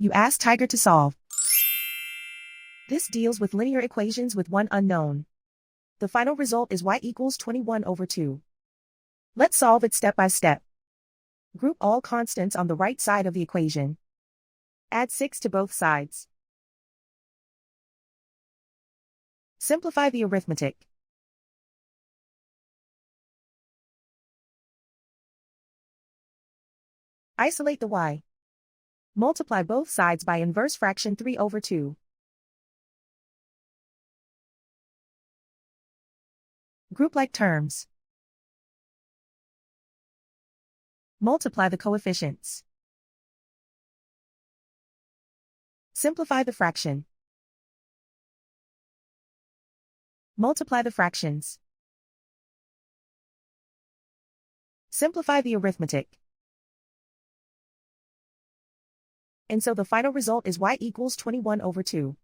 You ask Tiger to solve. This deals with linear equations with one unknown. The final result is y equals 21 over 2. Let's solve it step by step. Group all constants on the right side of the equation. Add 6 to both sides. Simplify the arithmetic. Isolate the y. Multiply both sides by inverse fraction 3 over 2. Group like terms. Multiply the coefficients. Simplify the fraction. Multiply the fractions. Simplify the arithmetic. And so the final result is y equals 21 over 2.